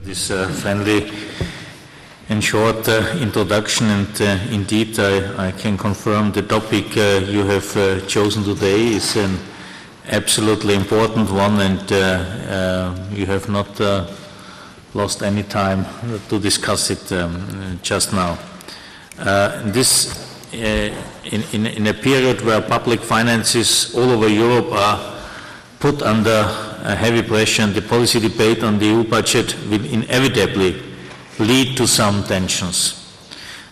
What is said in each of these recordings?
This friendly and short introduction, and indeed I can confirm the topic you have chosen today is an absolutely important one, and you have not lost any time to discuss it just now. In a period where public finances all over Europe are put under heavy pressure, and the policy debate on the EU budget will inevitably lead to some tensions.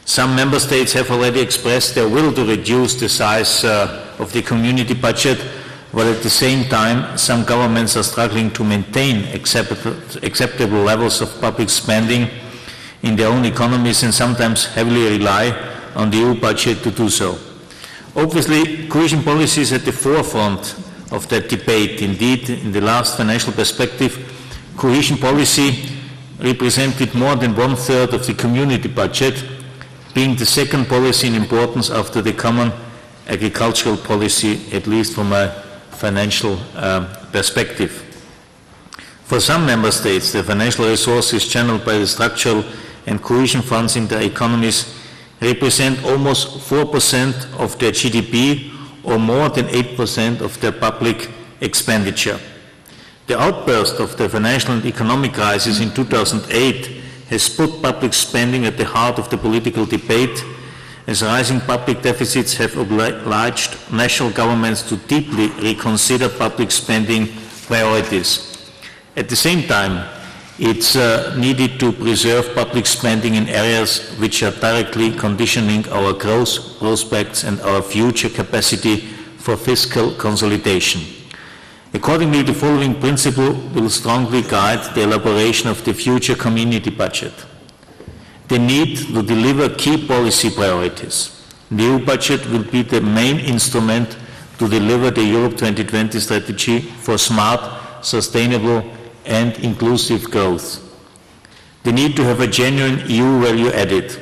Some member states have already expressed their will to reduce the size of the community budget, while at the same time some governments are struggling to maintain acceptable levels of public spending in their own economies and sometimes heavily rely on the EU budget to do so. Obviously, cohesion policy is at the forefront of that debate. Indeed, in the last financial perspective, cohesion policy represented more than 1/3 of the community budget, being the second policy in importance after the common agricultural policy, at least from a financial perspective. For some member states, the financial resources channeled by the structural and cohesion funds in their economies represent almost 4% of their GDP, or more than 8% of their public expenditure. The outburst of the financial and economic crisis in 2008 has put public spending at the heart of the political debate, as rising public deficits have obliged national governments to deeply reconsider public spending priorities. At the same time, it's needed to preserve public spending in areas which are directly conditioning our growth prospects and our future capacity for fiscal consolidation. Accordingly, the following principle will strongly guide the elaboration of the future community budget. The need to deliver key policy priorities. The EU budget will be the main instrument to deliver the Europe 2020 strategy for smart, sustainable and inclusive growth. The need to have a genuine EU value added.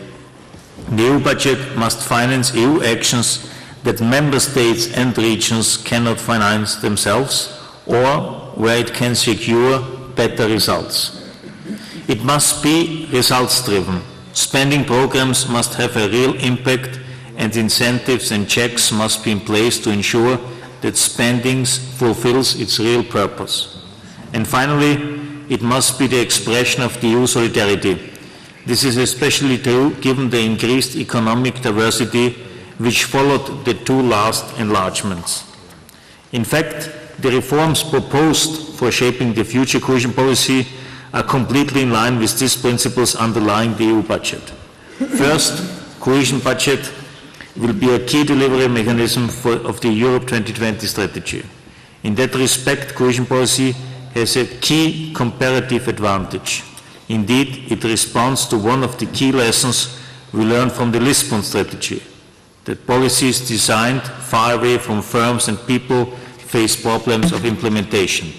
The EU budget must finance EU actions that member states and regions cannot finance themselves, or where it can secure better results. It must be results-driven. Spending programs must have a real impact, and incentives and checks must be in place to ensure that spending fulfills its real purpose. And finally, it must be the expression of the EU solidarity. This is especially true given the increased economic diversity which followed the two last enlargements. In fact, the reforms proposed for shaping the future cohesion policy are completely in line with these principles underlying the EU budget. First, cohesion budget will be a key delivery mechanism of the Europe 2020 strategy. In that respect, cohesion policy has a key comparative advantage. Indeed, it responds to one of the key lessons we learned from the Lisbon strategy, that policies designed far away from firms and people face problems of implementation.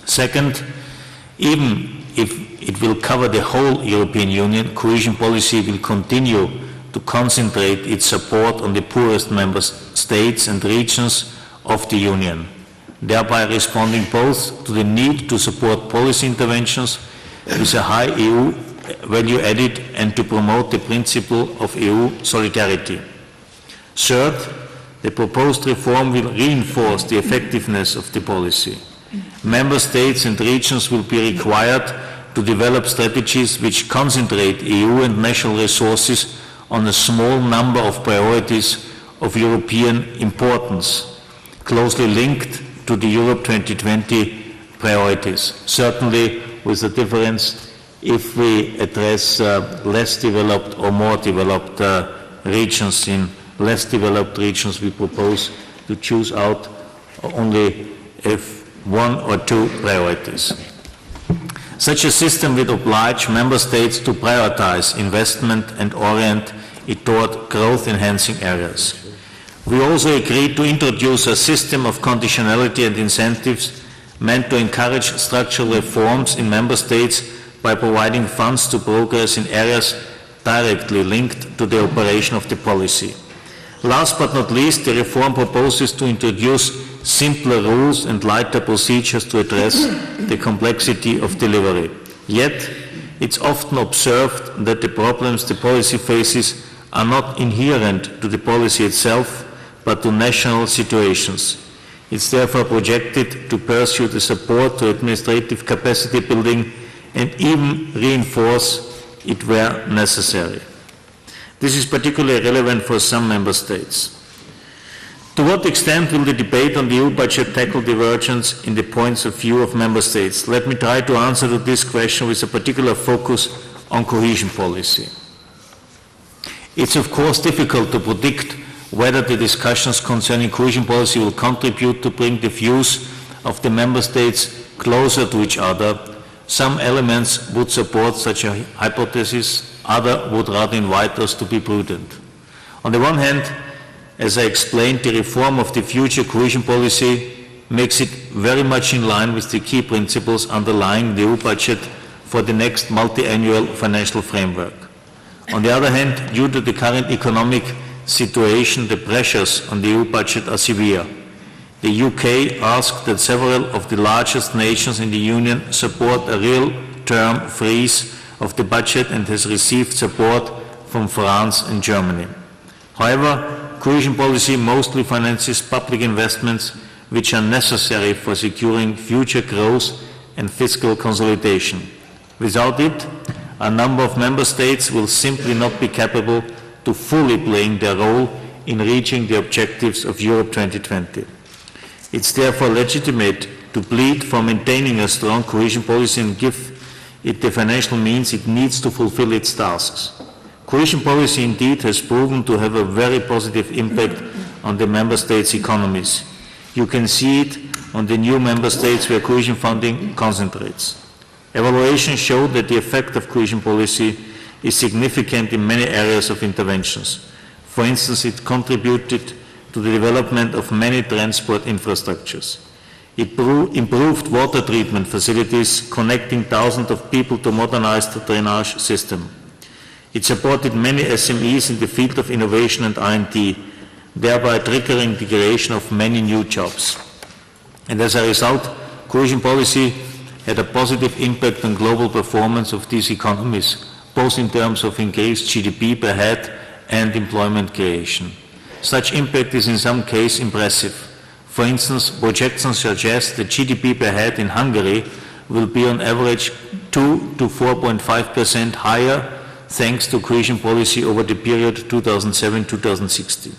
Second, even if it will cover the whole European Union, cohesion policy will continue to concentrate its support on the poorest member states and regions of the Union, thereby responding both to the need to support policy interventions with a high EU value added and to promote the principle of EU solidarity. Third, the proposed reform will reinforce the effectiveness of the policy. Member states and regions will be required to develop strategies which concentrate EU and national resources on a small number of priorities of European importance, closely linked to the Europe 2020 priorities. Certainly with a difference if we address less developed or more developed regions. In less developed regions we propose to choose out only one or two priorities. Such a system would oblige member states to prioritize investment and orient it toward growth-enhancing areas. We also agreed to introduce a system of conditionality and incentives meant to encourage structural reforms in member states by providing funds to progress in areas directly linked to the operation of the policy. Last but not least, the reform proposes to introduce simpler rules and lighter procedures to address the complexity of delivery. Yet, it's often observed that the problems the policy faces are not inherent to the policy itself, but to national situations. It's therefore projected to pursue the support to administrative capacity building and even reinforce it where necessary. This is particularly relevant for some member states. To what extent will the debate on the EU budget tackle divergence in the points of view of member states? Let me try to answer to this question with a particular focus on cohesion policy. It's of course difficult to predict whether the discussions concerning cohesion policy will contribute to bring the views of the member states closer to each other. Some elements would support such a hypothesis, others would rather invite us to be prudent. On the one hand, as I explained, the reform of the future cohesion policy makes it very much in line with the key principles underlying the EU budget for the next multi-annual financial framework. On the other hand, due to the current economic situation, the pressures on the EU budget are severe. The UK asked that several of the largest nations in the Union support a real-term freeze of the budget and has received support from France and Germany. However, cohesion policy mostly finances public investments which are necessary for securing future growth and fiscal consolidation. Without it, a number of member states will simply not be capable to fully playing their role in reaching the objectives of Europe 2020. It's therefore legitimate to plead for maintaining a strong cohesion policy and give it the financial means it needs to fulfill its tasks. Cohesion policy indeed has proven to have a very positive impact on the member states' economies. You can see it on the new member states where cohesion funding concentrates. Evaluations show that the effect of cohesion policy is significant in many areas of interventions. For instance, it contributed to the development of many transport infrastructures. It improved water treatment facilities, connecting thousands of people to modernize the drainage system. It supported many SMEs in the field of innovation and R&D, thereby triggering the creation of many new jobs. And as a result, cohesion policy had a positive impact on global performance of these economies, both in terms of increased GDP per head and employment creation. Such impact is in some cases impressive. For instance, projections suggest that GDP per head in Hungary will be on average 2 to 4.5% higher thanks to cohesion policy over the period 2007-2016.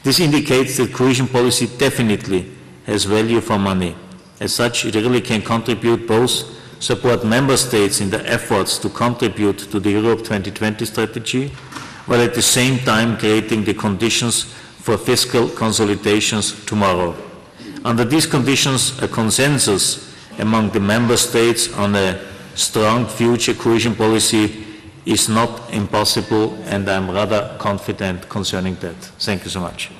This indicates that cohesion policy definitely has value for money. As such, it really can contribute both support member states in their efforts to contribute to the Europe 2020 strategy, while at the same time creating the conditions for fiscal consolidations tomorrow. Under these conditions, a consensus among the member states on a strong future cohesion policy is not impossible, and I'm rather confident concerning that. Thank you so much.